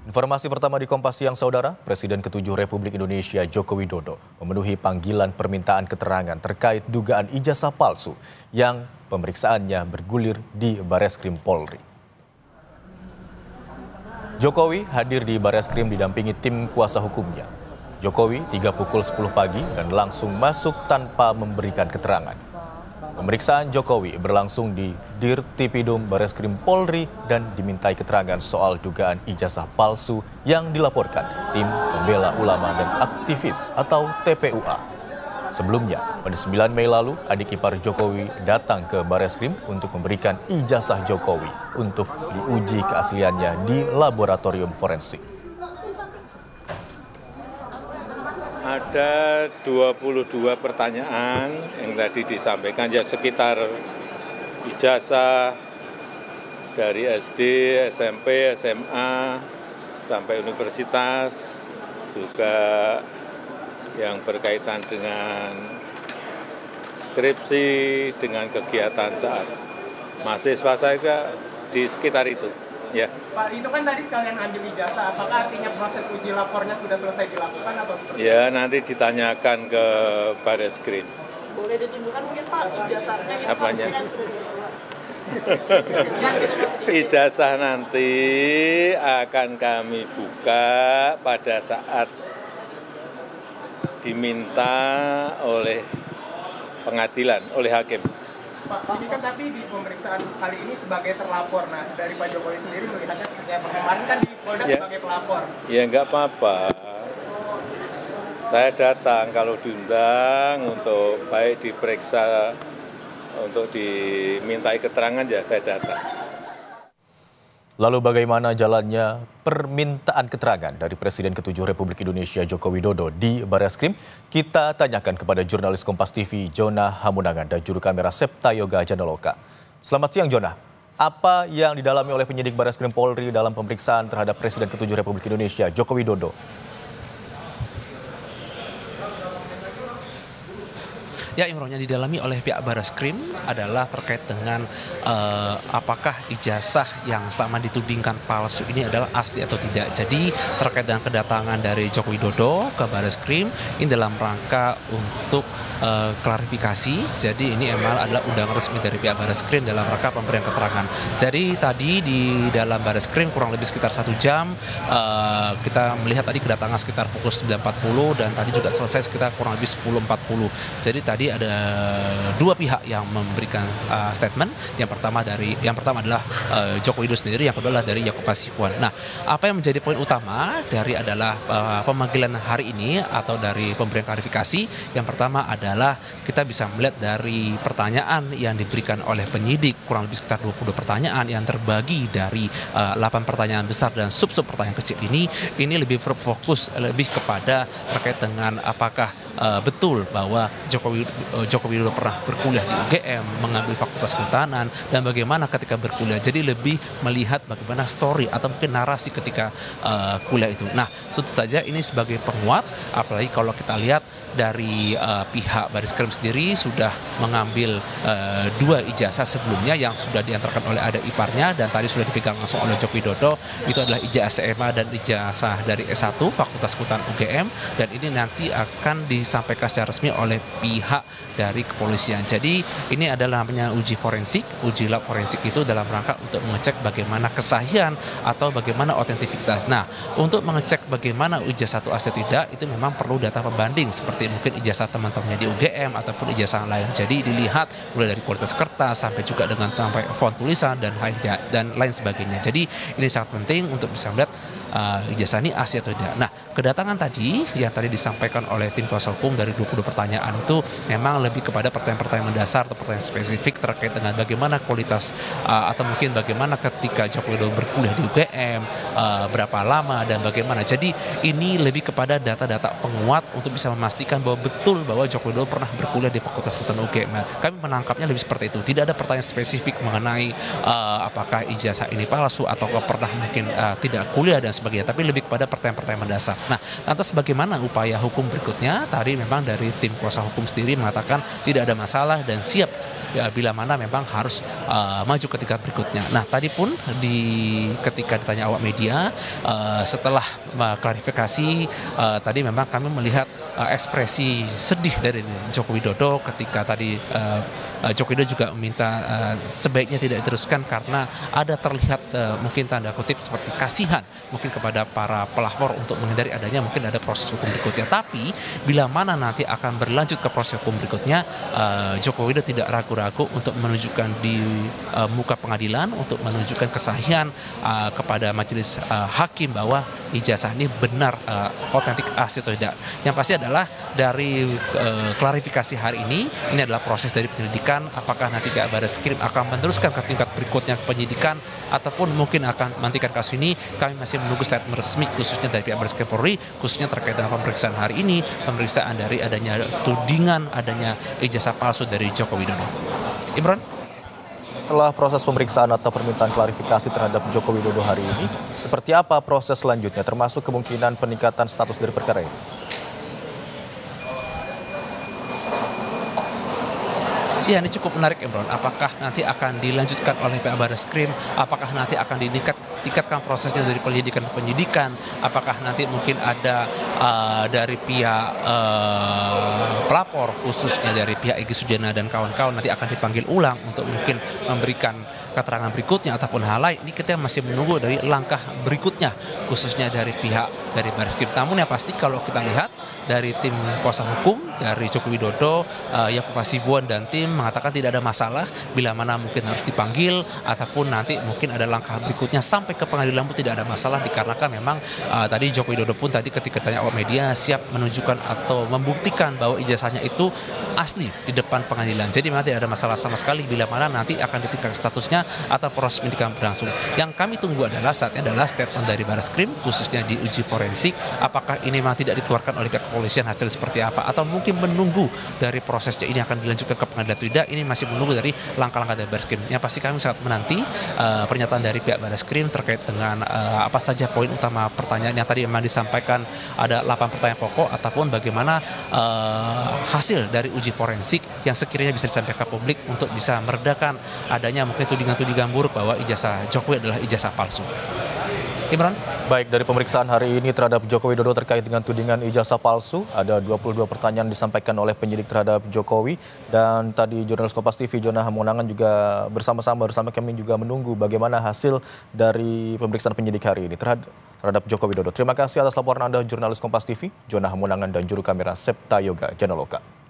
Informasi pertama di Kompas Siang, Saudara. Presiden ke-7 Republik Indonesia Joko Widodo memenuhi panggilan permintaan keterangan terkait dugaan ijazah palsu yang pemeriksaannya bergulir di Bareskrim Polri. Jokowi hadir di Bareskrim didampingi tim kuasa hukumnya. Jokowi tiba pukul 10 pagi dan langsung masuk tanpa memberikan keterangan. Pemeriksaan Jokowi berlangsung di Dirtipidum Bareskrim Polri dan dimintai keterangan soal dugaan ijazah palsu yang dilaporkan Tim Pembela Ulama dan Aktivis atau TPUA. Sebelumnya, pada 9 Mei lalu, adik ipar Jokowi datang ke Bareskrim untuk memberikan ijazah Jokowi untuk diuji keasliannya di laboratorium forensik. Ada 22 pertanyaan yang tadi disampaikan, ya sekitar ijazah dari SD, SMP, SMA, sampai universitas, juga yang berkaitan dengan skripsi, dengan kegiatan saat mahasiswa saya di sekitar itu. Ya. Pak, itu kan tadi sekalian ambil ijazah, apakah artinya proses uji lapornya sudah selesai dilakukan atau seperti itu? Ya, nanti ditanyakan ke Bareskrim. Boleh ditunjukkan mungkin Pak ijazahnya? Apanya? Ijazah nanti akan kami buka pada saat diminta oleh pengadilan, oleh hakim. Pak, ini kan tapi di pemeriksaan kali ini sebagai terlapor. Nah, dari Pak Jokowi sendiri melihatnya seperti apa? Kemarin kan di Polda sebagai pelapor. Ya, enggak apa-apa. Saya datang kalau diundang untuk baik diperiksa, untuk dimintai keterangan, ya saya datang. Lalu bagaimana jalannya permintaan keterangan dari Presiden ke-7 Republik Indonesia Joko Widodo di Bareskrim? Kita tanyakan kepada jurnalis Kompas TV Jona Hamunangan dan juru kamera Septa Yoga Janoloka. Selamat siang Jona, apa yang didalami oleh penyidik Bareskrim Polri dalam pemeriksaan terhadap Presiden ke-7 Republik Indonesia Joko Widodo? Ya, Imron, yang didalami oleh pihak Bareskrim adalah terkait dengan apakah ijazah yang selama ditudingkan palsu ini adalah asli atau tidak. Jadi terkait dengan kedatangan dari Joko Widodo ke Bareskrim ini dalam rangka untuk klarifikasi. Jadi ini emang adalah undangan resmi dari pihak Bareskrim dalam rangka pemberian keterangan. Jadi tadi di dalam Bareskrim kurang lebih sekitar 1 jam kita melihat tadi kedatangan sekitar pukul 9.40 dan tadi juga selesai sekitar kurang lebih 10.40. Jadi tadi ada dua pihak yang memberikan statement. Yang pertama adalah Joko Widodo sendiri, yang kedua adalah dari Yakob Hasibuan. Nah, apa yang menjadi poin utama dari adalah pemanggilan hari ini atau dari pemberian klarifikasi? Yang pertama adalah kita bisa melihat dari pertanyaan yang diberikan oleh penyidik, kurang lebih sekitar 22 pertanyaan yang terbagi dari 8 pertanyaan besar dan sub-sub pertanyaan kecil ini lebih berfokus lebih kepada terkait dengan apakah betul bahwa Joko Widodo pernah berkuliah di UGM, mengambil Fakultas Kehutanan, dan bagaimana ketika berkuliah. Jadi lebih melihat bagaimana story atau mungkin narasi ketika kuliah itu. Nah, tentu saja ini sebagai penguat, apalagi kalau kita lihat dari pihak Bareskrim sendiri sudah mengambil 2 ijazah sebelumnya yang sudah diantarkan oleh adik iparnya dan tadi sudah dipegang langsung oleh Joko Widodo. Itu adalah ijazah SMA dan ijazah dari S1 Fakultas Kehutanan UGM, dan ini nanti akan disampaikan secara resmi oleh pihak dari kepolisian. Jadi ini adalah namanya uji forensik. Uji lab forensik itu dalam rangka untuk mengecek bagaimana kesahihan atau bagaimana otentivitas. Nah, untuk mengecek bagaimana ijazah itu asli tidak, itu memang perlu data pembanding seperti mungkin ijazah teman-temannya di UGM ataupun ijazah lain. Jadi dilihat mulai dari kualitas kertas sampai juga dengan sampai font tulisan dan lain sebagainya. Jadi ini sangat penting untuk bisa melihat ijazah ini asli atau tidak. Nah, kedatangan tadi yang tadi disampaikan oleh tim kuasa hukum dari 22 pertanyaan itu memang lebih kepada pertanyaan-pertanyaan mendasar atau pertanyaan spesifik terkait dengan bagaimana kualitas atau mungkin bagaimana ketika Joko Widodo berkuliah di UGM, berapa lama dan bagaimana. Jadi ini lebih kepada data-data penguat untuk bisa memastikan bahwa betul bahwa Joko Widodo pernah berkuliah di Fakultas Kehutanan UGM. Kami menangkapnya lebih seperti itu. Tidak ada pertanyaan spesifik mengenai apakah ijazah ini palsu atau pernah mungkin tidak kuliah dan sebagainya, tapi lebih kepada pertanyaan-pertanyaan mendasar. Nah, lantas bagaimana upaya hukum berikutnya? Tadi memang dari tim kuasa hukum sendiri mengatakan tidak ada masalah dan siap ya, bila mana memang harus maju ke tingkat berikutnya. Nah, tadi pun ketika ditanya awak media setelah klarifikasi tadi memang kami melihat ekspresi sedih dari Joko Widodo ketika tadi Joko Widodo juga meminta sebaiknya tidak diteruskan karena ada terlihat mungkin tanda kutip seperti kasihan mungkin kepada para pelapor untuk menghindari adanya mungkin ada proses hukum berikutnya. Tapi bila mana nanti akan berlanjut ke proses hukum berikutnya, Joko Widodo tidak ragu-ragu untuk menunjukkan di muka pengadilan untuk menunjukkan kesahihan kepada majelis hakim bahwa ijazah ini benar otentik asli atau tidak. Yang pasti adalah dari klarifikasi hari ini adalah proses dari penyelidikan, apakah nanti pihak Barreskrim akan meneruskan ke tingkat berikutnya penyidikan ataupun mungkin akan menghentikan kasus ini. Kami masih menunggu statement resmi khususnya dari pihak Barreskrim Polri khususnya terkait dengan pemeriksaan hari ini, pemeriksaan dari adanya tudingan adanya ijazah palsu dari Joko Widodo. Imron? Setelah proses pemeriksaan atau permintaan klarifikasi terhadap Joko Widodo hari ini, seperti apa proses selanjutnya termasuk kemungkinan peningkatan status dari perkara ini? Ya, ini cukup menarik, Imron. Apakah nanti akan dilanjutkan oleh pihak Barreskrim? Apakah nanti akan ditingkatkan prosesnya dari penyidikan ke penyidikan? Apakah nanti mungkin ada dari pihak pelapor, khususnya dari pihak Egy Sujana dan kawan-kawan nanti akan dipanggil ulang untuk mungkin memberikan keterangan berikutnya ataupun hal lain? Ini kita masih menunggu dari langkah berikutnya, khususnya dari pihak dari Barreskrim. Namun yang pasti kalau kita lihat dari tim kuasa hukum dari Joko Widodo, Yakub Hasibuan dan tim mengatakan tidak ada masalah bila mana mungkin harus dipanggil ataupun nanti mungkin ada langkah berikutnya sampai ke pengadilan pun tidak ada masalah, dikarenakan memang tadi Joko Widodo pun tadi ketika tanya awak media siap menunjukkan atau membuktikan bahwa ijazahnya itu asli di depan pengadilan. Jadi memang tidak ada masalah sama sekali bila mana nanti akan ditingkatkan statusnya atau proses penyidikan berlangsung. Yang kami tunggu adalah saatnya adalah statement dari Barreskrim khususnya di uji forensik, apakah ini memang tidak dikeluarkan oleh pihak kepolisian hasil seperti apa atau mungkin menunggu dari prosesnya ini akan dilanjutkan ke pengadilan atau tidak. Ini masih menunggu dari langkah-langkah dari Barreskrim. Yang pasti kami sangat menanti pernyataan dari pihak Barreskrim terkait dengan apa saja poin utama pertanyaan yang tadi memang disampaikan, ada 8 pertanyaan pokok ataupun bagaimana hasil dari uji forensik yang sekiranya bisa disampaikan ke publik untuk bisa meredakan adanya mungkin tudingan-tudingan buruk bahwa ijazah Jokowi adalah ijazah palsu. Imran? Baik, dari pemeriksaan hari ini terhadap Joko Widodo terkait dengan tudingan ijazah palsu, ada 22 pertanyaan disampaikan oleh penyidik terhadap Jokowi, dan tadi jurnalis Kompas TV Jona Hamonangan juga bersama kami juga menunggu bagaimana hasil dari pemeriksaan penyidik hari ini terhadap Joko Widodo. Terima kasih atas laporan Anda jurnalis Kompas TV Jona Hamonangan dan juru kamera Septa Yoga Janaloka.